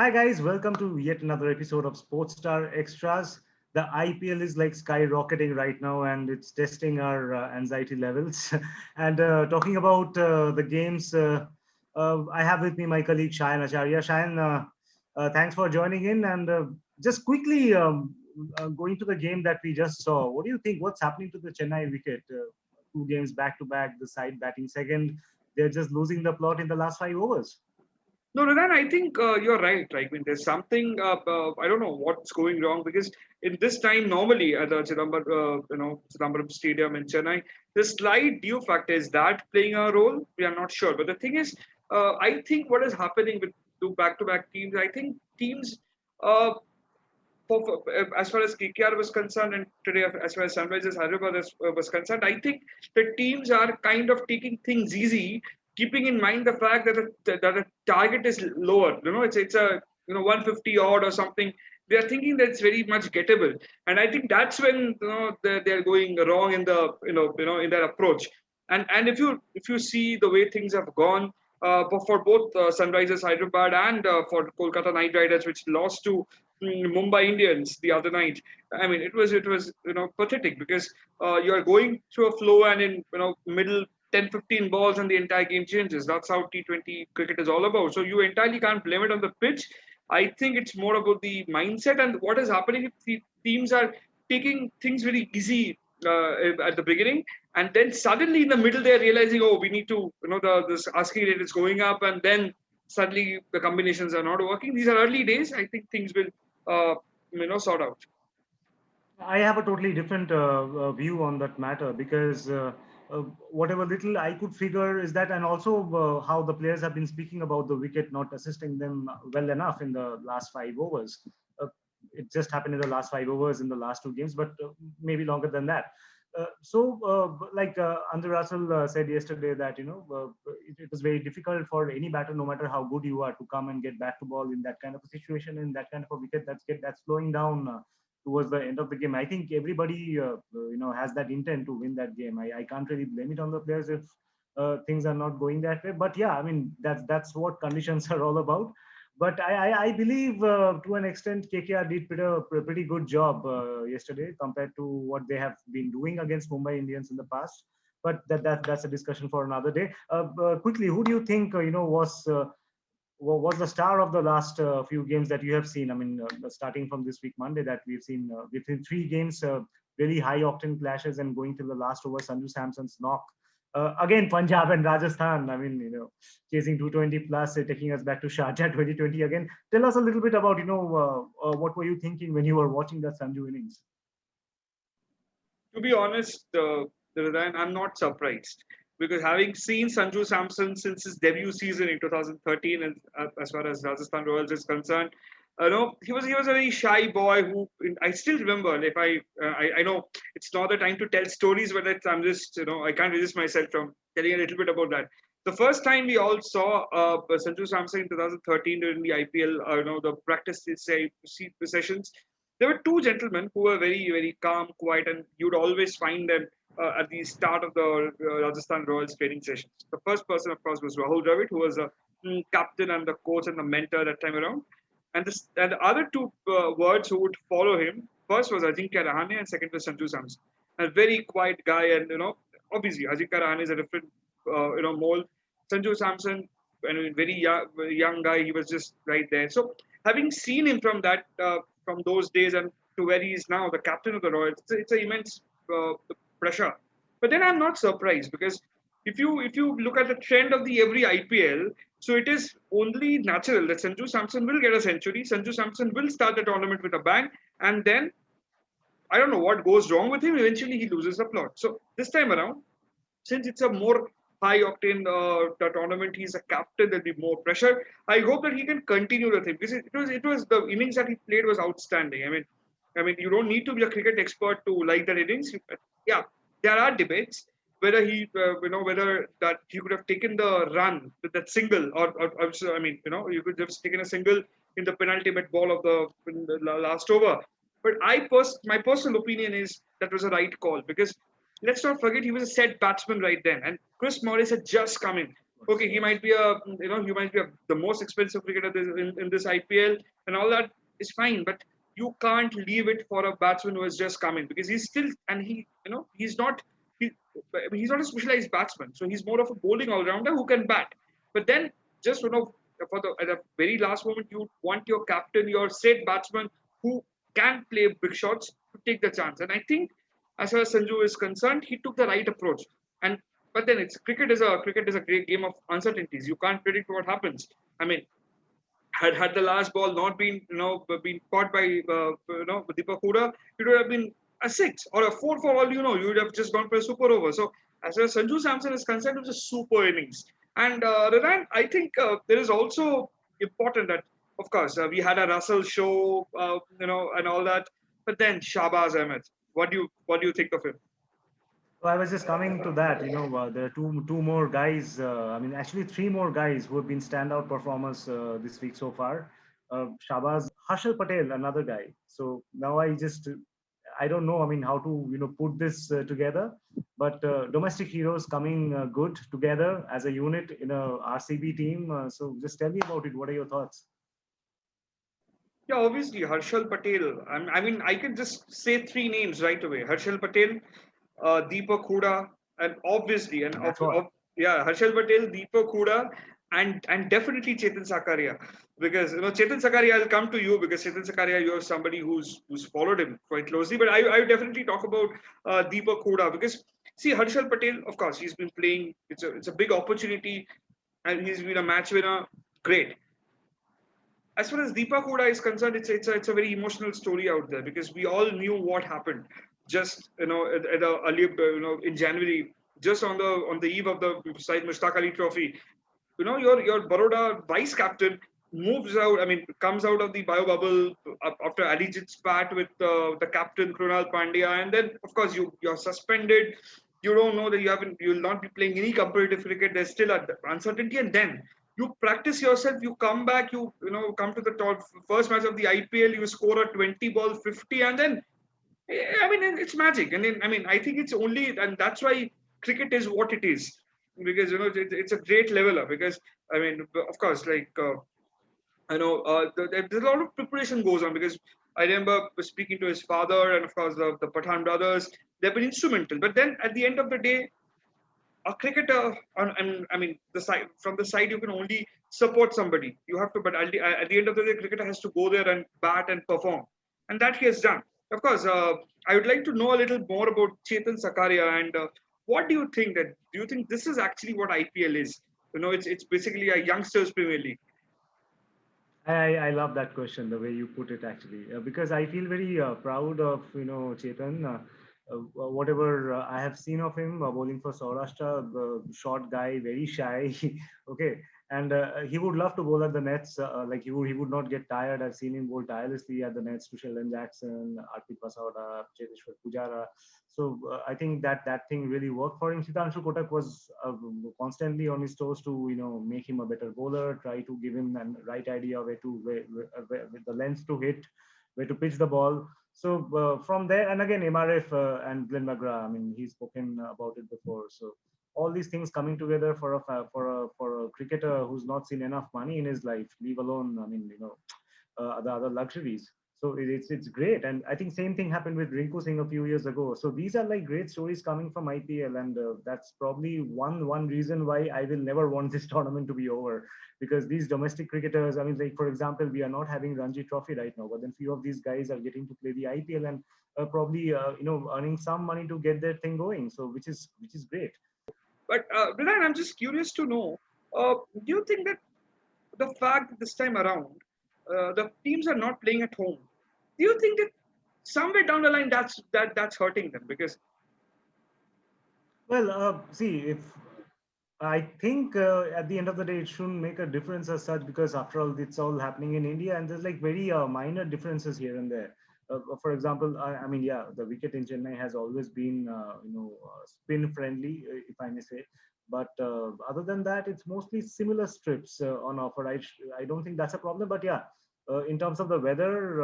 Hi guys, welcome to yet another episode of Sportstar Extras. The IPL is like skyrocketing right now and it's testing our anxiety levels. And talking about the games, I have with me my colleague Shayan Acharya. Shayan, thanks for joining in. And just quickly going to the game that we just saw, what do you think? What's happening to the Chennai wicket? Two games back to back, the side batting second. They're just losing the plot in the last 5 overs. No, Renan, I think you're right. Right? I mean, there's something. I don't know what's going wrong because in this time, normally at the Chidambaram Stadium in Chennai, the slight due factor is that playing a role. We are not sure, but the thing is, I think what is happening with two back-to-back teams. I think teams, uh, as far as KKR was concerned, and today as far as Sunrisers Hyderabad was concerned, I think the teams are kind of taking things easy, keeping in mind the fact that the target is lower. It's a 150 odd or something. They are thinking that it's very much gettable, and I think that's when they're going wrong in the in their approach. And if you see the way things have gone. For both Sunrisers Hyderabad and for Kolkata Knight Riders, which lost to Mumbai Indians the other night. I mean, it was pathetic because you are going through a flow and in middle 10-15 balls and the entire game changes. That's how T20 cricket is all about. So you entirely can't blame it on the pitch. I think it's more about the mindset and what is happening if the teams are taking things very easy at the beginning, and then suddenly in the middle they're realizing, oh, we need to, this asking rate is going up, and then suddenly the combinations are not working. These are early days. I think things will sort out. I have a totally different view on that matter because whatever little I could figure is that, and also how the players have been speaking about the wicket not assisting them well enough in the last 5 overs. Uh, it just happened in the last 5 overs in the last two games, but maybe longer than that. Like Andrew Russell said yesterday, that it was very difficult for any batter, no matter how good you are, to come and get back to ball in that kind of a situation, in that kind of a wicket that's slowing down. Towards the end of the game, I think everybody has that intent to win that game. I can't really blame it on the players if things are not going that way. But yeah, I mean that's what conditions are all about. But I believe to an extent KKR did pretty good job yesterday compared to what they have been doing against Mumbai Indians in the past. But that's a discussion for another day. Quickly, who do you think was the star of the last few games that you have seen? I mean, starting from this week Monday, that we've seen three games, really high octane clashes, and going till the last over, Sanju Samson's knock. Again, Punjab and Rajasthan. I mean, chasing 220 plus, taking us back to Sharjah 2020 again. Tell us a little bit about what were you thinking when you were watching that Sanju innings? To be honest, Ryan, I'm not surprised because having seen Sanju Samson since his debut season in 2013, and as far as Rajasthan Royals is concerned, he was a very shy boy who I still remember. If I know it's not the time to tell stories, but I'm just I can't resist myself from telling a little bit about that. The first time we all saw Sanju Samson in 2013 during the IPL, the practice sessions, there were two gentlemen who were very, very calm, quiet, and you'd always find them at the start of the Rajasthan Royals training sessions. The first person, of course, was Rahul Dravid, who was a captain and the coach and the mentor that time around. And the other two words who would follow him, first was Ajinkya Rahane and second was Sanju Samson. A very quiet guy, and obviously Ajinkya Rahane is a different mold. Sanju Samson, very young guy, he was just right there. So having seen him from those days and to where he is now, the captain of the Royals, it's an immense pressure. But then I'm not surprised because if you look at the trend of the every IPL, so it is only natural that Sanju Samson will get a century. Sanju Samson will start the tournament with a bang, and then I don't know what goes wrong with him. Eventually, he loses the plot. So this time around, since it's a more high octane the tournament, he's a captain. There'll be more pressure. I hope that he can continue the thing because it was the innings that he played was outstanding. I mean, you don't need to be a cricket expert to like that innings. Yeah, there are debates whether whether that he could have taken the run with that single, or so, I mean, you could have taken a single in the penultimate ball of the last over. But my personal opinion is that was a right call because let's not forget he was a set batsman right then, and Chris Morris had just come in. Okay, he might be he might be the most expensive cricketer in this IPL and all that is fine, but you can't leave it for a batsman who has just come in because he's still and he, he's not a specialized batsman, so he's more of a bowling all rounder who can bat. But then just for the at the very last moment you want your captain, your set batsman who can play big shots to take the chance, and I think as far as Sanju is concerned, he took the right approach. And but then it's cricket is a great game of uncertainties. You can't predict what happens. I mean, had the last ball not been been caught by Deepak Hooda, it would have been a six or a four for all you know. You would have just gone for a super over. So as far as Sanju Samson is concerned, it was a super innings. And Ryan, I think there is also important that of course we had a Russell show, and all that. But then Shahbaz Ahmed, what do you think of him? So I was just coming to that. There are two more guys. I mean, actually, three more guys who have been standout performers this week so far. Shabazz, Harshal Patel, another guy. So now I don't know. I mean, how to put this together. But domestic heroes coming good together as a unit in a RCB team. So just tell me about it. What are your thoughts? Yeah, obviously, Harshal Patel. I mean, I can just say three names right away. Harshal Patel, Deepak Hooda, and obviously, That's what. yeah, Harshal Patel, Deepak Hooda, and definitely Chetan Sakaria. Because Chetan Sakaria, I'll come to you because Chetan Sakaria, you're somebody who's followed him quite closely. But I would definitely talk about Deepak Hooda because see Harshal Patel, of course, he's been playing. It's a big opportunity, and he's been a match winner. Great. As far as Deepak Hooda is concerned, it's a very emotional story out there because we all knew what happened just at the early in January, just on the eve of the Syed Mushtaq Ali Trophy. Your Baroda vice captain moves out. I mean, comes out of the bio bubble after Alijit's spat with the captain Krunal Pandya, and then of course you're suspended. You don't know that you'll not be playing any competitive cricket. There's still a uncertainty, and then you practice yourself. You come back. Come to the top first match of the IPL. You score a 20 ball 50, and then I mean, it's magic. And then, I mean, I think it's only, and that's why cricket is what it is, because it's a great leveler. Because I mean, of course, like there's a lot of preparation goes on. Because I remember speaking to his father, and of course the Pathan brothers. They've been instrumental. But then at the end of the day, a cricketer, and I mean, the side from the side you can only support somebody. You have to, but at the end of the day, cricketer has to go there and bat and perform, and that he has done. Of course, I would like to know a little more about Chetan Sakaria and what do you think that? Do you think this is actually what IPL is? It's basically a youngsters Premier League. I love that question, the way you put it actually, because I feel very proud of Chetan. Whatever I have seen of him bowling for Saurashtra, the short guy, very shy. Okay, and he would love to bowl at the nets. Like he would not get tired. I've seen him bowl tirelessly at the nets to Sheldon Jackson, Arpit Pasauda, Cheteshwar Pujara. So I think that thing really worked for him. Sitanshu Kotak was constantly on his toes to make him a better bowler, try to give him the right idea where the length to hit, where to pitch the ball. So from there, and again MRF and Glenn McGrath. I mean, he's spoken about it before. So all these things coming together for a cricketer who's not seen enough money in his life, leave alone. I mean, the other luxuries. So it's great, and I think same thing happened with Rinku Singh a few years ago. So these are like great stories coming from IPL, and that's probably one reason why I will never want this tournament to be over, because these domestic cricketers. I mean, like for example, we are not having Ranji Trophy right now, but then few of these guys are getting to play the IPL and probably earning some money to get their thing going. So which is great. But Brian, I'm just curious to know, do you think that the fact that this time around the teams are not playing at home, do you think that somewhere down the line that's hurting them? Because Well, see, if I think at the end of the day, it shouldn't make a difference as such, because after all, it's all happening in India, and there's like very minor differences here and there. For example, I mean, yeah, the wicket in Chennai has always been, spin friendly, if I may say. But other than that, it's mostly similar strips on offer. I don't think that's a problem. But yeah, in terms of the weather,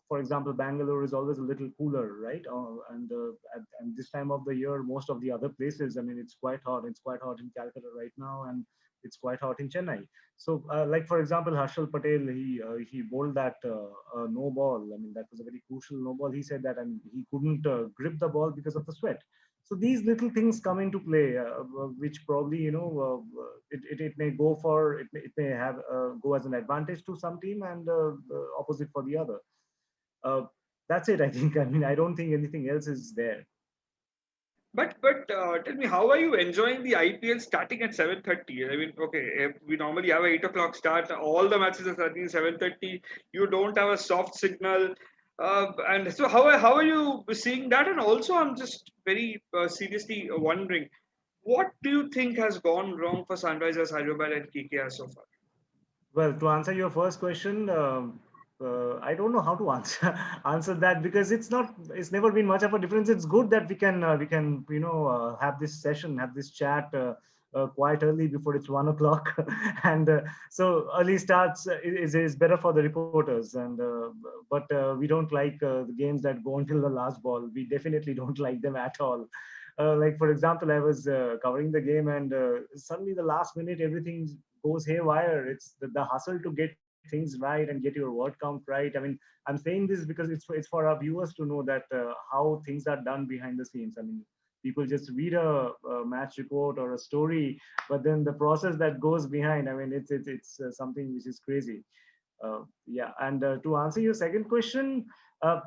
for example, Bangalore is always a little cooler, right? And this time of the year, most of the other places, I mean, it's quite hot. It's quite hot in Calcutta right now, and it's quite hot in Chennai. So, like for example, Harshal Patel, he bowled that no ball. I mean, that was a very crucial no ball. He said that, and he couldn't grip the ball because of the sweat. So these little things come into play, which probably it may go for it may have go as an advantage to some team and opposite for the other. Uh, that's it. I think. I mean, I don't think anything else is there. But tell me, how are you enjoying the IPL starting at 7:30? I mean, okay, we normally have a 8 o'clock start. All the matches are starting at 7:30. You don't have a soft signal, and so how are you seeing that? And also, I'm just very seriously wondering, what do you think has gone wrong for Sunrisers Hyderabad and KKR so far? Well, to answer your first question, I don't know how to answer answer that because it's not. It's never been much of a difference. It's good that we can have this session, have this chat quite early before it's 1 o'clock, and so early starts is better for the reporters. And but we don't like the games that go until the last ball. We definitely don't like them at all. Like for example, I was covering the game, and suddenly the last minute everything goes haywire. It's the hustle to get things right and get your word count right. I mean, I'm saying this because it's for our viewers to know that how things are done behind the scenes. I mean, people just read a match report or a story, but then the process that goes behind, I mean, it's something which is crazy. Yeah, and to answer your second question, uh,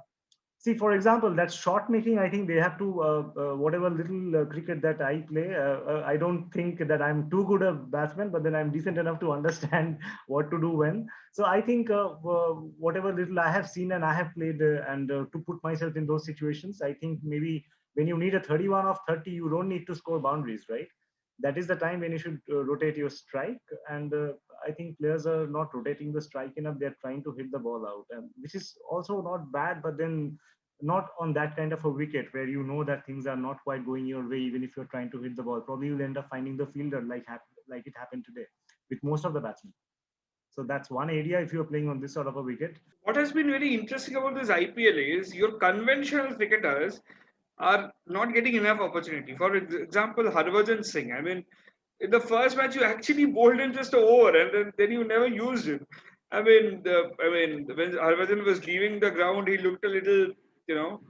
see, for example, that shot making, I think they have to, whatever little cricket that I play, I don't think that I'm too good a batsman, but then I'm decent enough to understand what to do when. So I think whatever little I have seen and I have played and to put myself in those situations, I think maybe when you need a 31 of 30, you don't need to score boundaries, right? That is the time when you should rotate your strike. And I think players are not rotating the strike enough. They're trying to hit the ball out, which is also not bad, but then not on that kind of a wicket where you know that things are not quite going your way, even if you're trying to hit the ball. Probably you'll end up finding the fielder like it happened today with most of the batsmen. So that's one area if you're playing on this sort of a wicket. What has been very interesting about this IPL is your conventional cricketers are not getting enough opportunity. For example, Harbhajan Singh. I mean, in the first match, you actually bowled him just over, and then you never used him. I mean, when Harbhajan was leaving the ground, he looked a little, you know,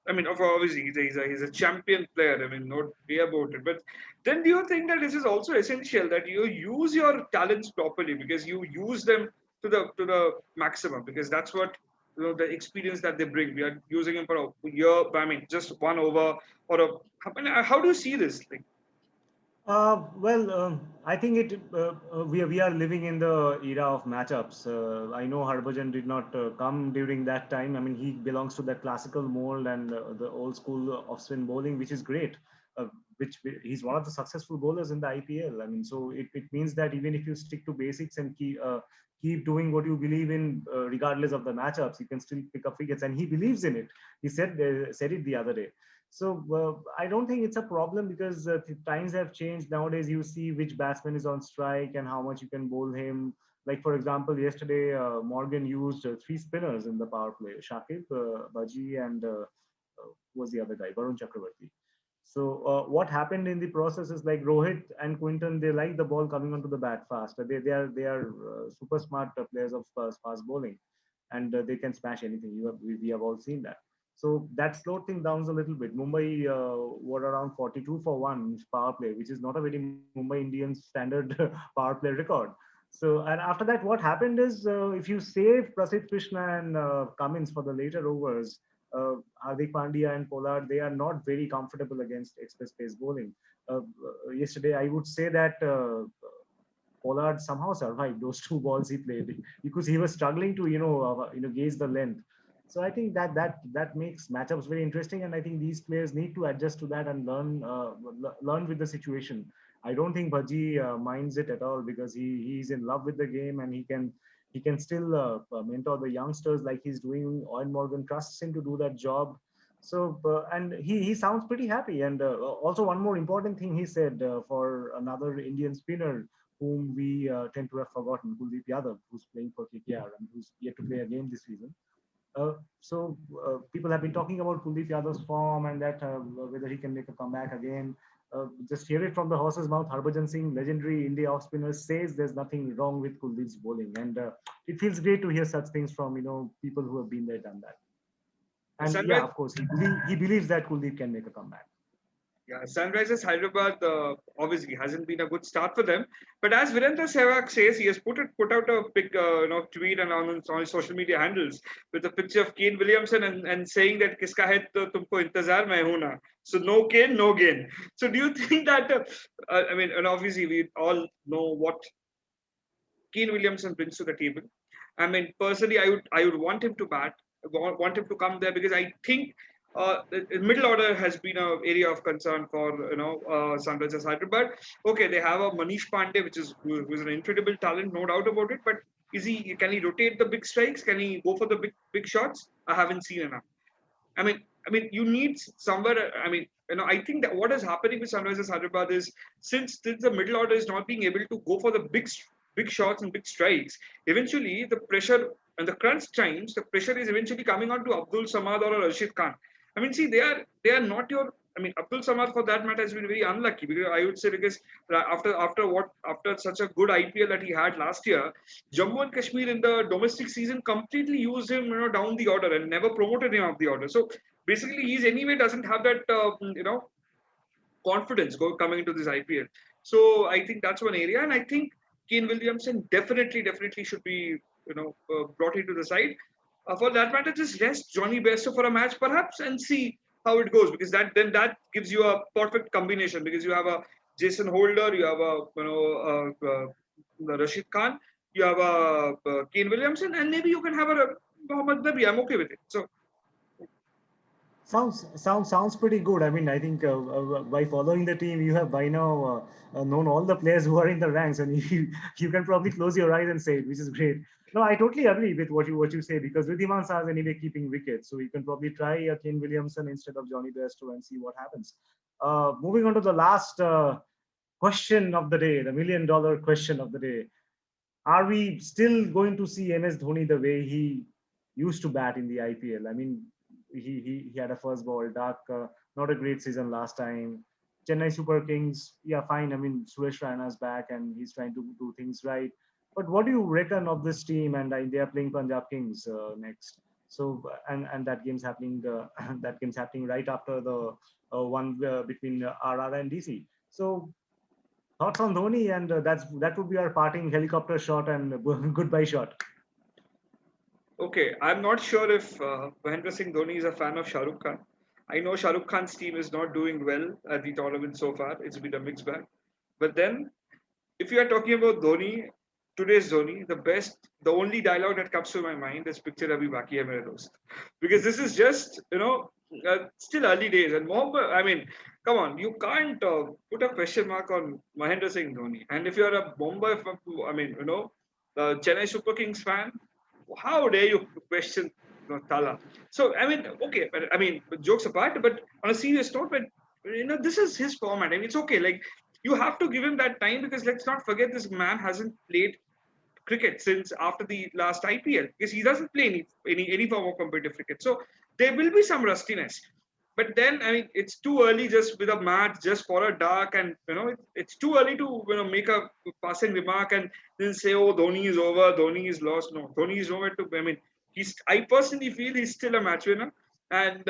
I mean, obviously he's a champion player. I mean, no way about it. But then, do you think that this is also essential that you use your talents properly because you use them to the maximum because that's what the experience that they bring. We are using them for a year. I mean, just one over or a. I mean, how do you see this thing? Well, I think we are living in the era of matchups. I know Harbhajan did not come during that time. I mean, he belongs to that classical mold and the old school of spin bowling, which is great. Which he's one of the successful bowlers in the IPL. I mean, so it means that even if you stick to basics and keep doing what you believe in, regardless of the matchups, you can still pick up wickets. And he believes in it. He said it the other day. So I don't think it's a problem because times have changed. Nowadays, you see which batsman is on strike and how much you can bowl him. Like for example, yesterday Morgan used three spinners in the power play: Shakib, Baji, and who was the other guy? Varun Chakravarti. So what happened in the process is like Rohit and Quinton, they like the ball coming onto the bat fast. They are super smart players of fast bowling, and they can smash anything. We have all seen that. So that slowed things down a little bit. Mumbai were around 42 for one power play, which is not a very Mumbai Indians standard power play record. So, and after that, what happened is if you save Prasidh Krishna and Cummins for the later overs, uh, Hardik Pandya and Pollard, they are not very comfortable against express pace bowling. Yesterday, I would say that Pollard somehow survived those two balls he played because he was struggling to gauge the length. So I think that makes matchups very interesting, and I think these players need to adjust to that and learn with the situation. I don't think Bhaji minds it at all because he's in love with the game and he can still mentor the youngsters like he's doing. Owen Morgan trusts him to do that job. So and he sounds pretty happy. And also one more important thing he said for another Indian spinner whom we tend to have forgotten, Kuldeep Yadav, who's playing for KKR and who's yet to play a game this season. People have been talking about Kuldeep Yadav's form and that whether he can make a comeback again. Just hear it from the horse's mouth. Harbhajan Singh, legendary India off spinner, says there's nothing wrong with Kuldeep's bowling, and it feels great to hear such things from people who have been there, done that. And yeah, Sunrise, of course, he believes that Kuldeep can make a comeback. yeah, Sunrisers Hyderabad obviously hasn't been a good start for them. But as Virendra Sehwag says, he has put out a big tweet and on his social media handles with a picture of Kane Williamson and saying that kiska hai to tumko intezar mein hu na. So no Kane, no gain. So do you think that I mean, and obviously we all know what Kane Williamson brings to the table. I mean, personally, I would want him to bat, want him to come there because I think the middle order has been an area of concern for Sunrisers Hyderabad. Okay, they have a Manish Pandey, who's an incredible talent, no doubt about it. But can he rotate the big strikes? Can he go for the big shots? I haven't seen enough. I mean, you need somewhere. I mean, I think that what is happening with Sunrisers Hyderabad is since the middle order is not being able to go for the big shots and big strikes, eventually the pressure and the crunch times, the pressure is eventually coming on to Abdul Samad or Rashid Khan. I mean, see, they are not your. I mean, Abdul Samad for that matter has been very unlucky because I would say because after such a good IPL that he had last year, Jammu and Kashmir in the domestic season completely used him, down the order and never promoted him up the order. So basically, he's anyway doesn't have that, confidence coming into this IPL. So I think that's one area, and I think Kane Williamson definitely should be, brought into the side. For that matter, just rest Johnny Bairstow for a match perhaps and see how it goes because that gives you a perfect combination because you have a Jason Holder, you have a Rashid Khan, you have a Kane Williamson, and maybe you can have a Mohammad Nabi. I'm okay with it. So Sounds pretty good. I mean, I think by following the team, you have by now known all the players who are in the ranks, and you can probably close your eyes and say it, which is great. No, I totally agree with what you say because Wriddhaayan is anyway keeping wickets, so you can probably try Kane Williamson instead of Johnny Bairstow and see what happens. Moving on to the last question of the day, the $1 million question of the day: are we still going to see MS Dhoni the way he used to bat in the IPL? I mean, he had a first ball dark, not a great season last time. Chennai Super Kings, yeah, fine. I mean, Suresh Raina's back and he's trying to do things right. But what do you reckon of this team? And they are playing Punjab Kings next. So and that game's happening. That game's happening right after the one between RR and DC. So thoughts on Dhoni, and that would be our parting helicopter shot and goodbye shot. okay, I'm not sure if Mahendra Singh Dhoni is a fan of Shah Rukh Khan. I know Shah Rukh Khan's team is not doing well at the tournament so far. It's been a mixed bag. But then, if you are talking about Dhoni, today's Dhoni, the only dialogue that comes to my mind is "Picture abhi baki hai mere dost," because this is just still early days. And Mohammed, I mean, come on, you can't put a question mark on Mahendra Singh Dhoni. And if you are a Mumbai, I mean, Chennai Super Kings fan, how dare you question Tala? So I mean, okay, but I mean, jokes apart, but on a serious note, but this is his format. I mean, it's okay. Like you have to give him that time because let's not forget this man hasn't played cricket since after the last IPL because he doesn't play any form of competitive cricket. So there will be some rustiness. But then I mean it's too early just with a match just for a dark and it's too early to make a passing remark and then say oh Dhoni is over, Dhoni is lost. No, Dhoni is nowhere to. I mean I personally feel he's still a match winner and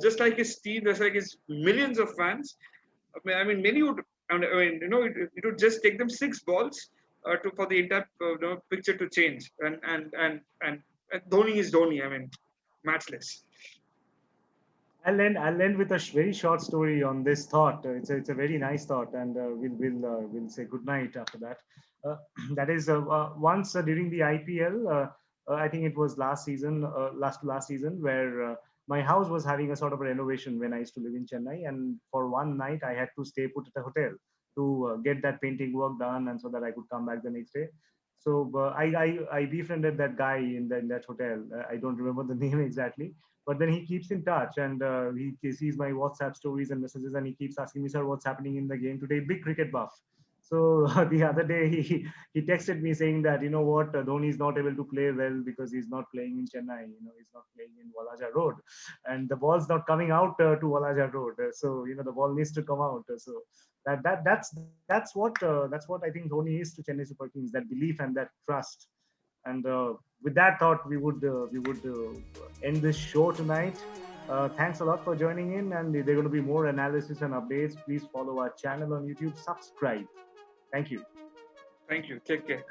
just like his team, just like his millions of fans. I mean, many would. I mean, it would just take them 6 balls for the entire picture to change. And Dhoni is Dhoni. I mean, matchless. I'll end with a very short story on this thought. It's a very nice thought, and we'll say good night after that. That is once during the IPL. I think it was last season, where my house was having a sort of renovation when I used to live in Chennai, and for one night I had to stay put at a hotel to get that painting work done, and so that I could come back the next day. So I befriended that guy in that hotel. I don't remember the name exactly, but then he keeps in touch and he sees my WhatsApp stories and messages and he keeps asking me, sir, what's happening in the game today? Big cricket buff. So the other day he texted me saying that, you know what, Dhoni is not able to play well because he's not playing in Chennai. You know, he's not playing in Walaja Road, and the ball's not coming out to Walaja Road. So you know the ball needs to come out. So that's what I think Dhoni is to Chennai Super Kings. That belief and that trust. And with that thought, we would end this show tonight. Thanks a lot for joining in, and there are going to be more analysis and updates. Please follow our channel on YouTube. Subscribe. Thank you. Thank you. Take care.